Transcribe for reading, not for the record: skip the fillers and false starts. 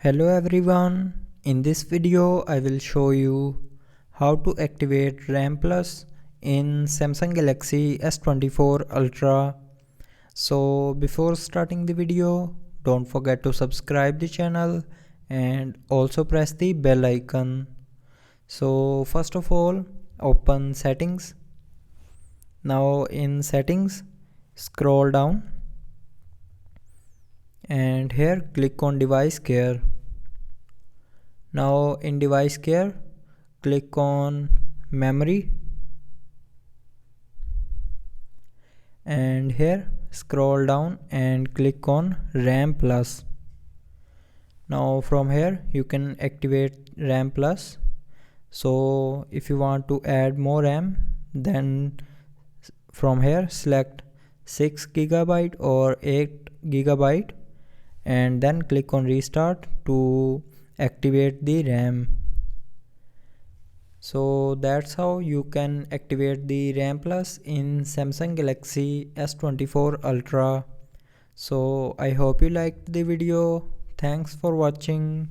Hello everyone, in this video I will show you how to activate RAM Plus in Samsung Galaxy S24 Ultra. So before starting the video, don't forget to subscribe the channel and also press the bell icon. So first of all, open settings. Now in settings, scroll down and here click on device care. Now in device care, click on memory and here scroll down and click on RAM plus. Now from here you can activate RAM plus. So if you want to add more RAM, then from here select 6 GB or 8 GB and then click on restart to activate the RAM. So that's how you can activate the RAM Plus in Samsung Galaxy S24 Ultra. So I hope you liked the video. Thanks for watching.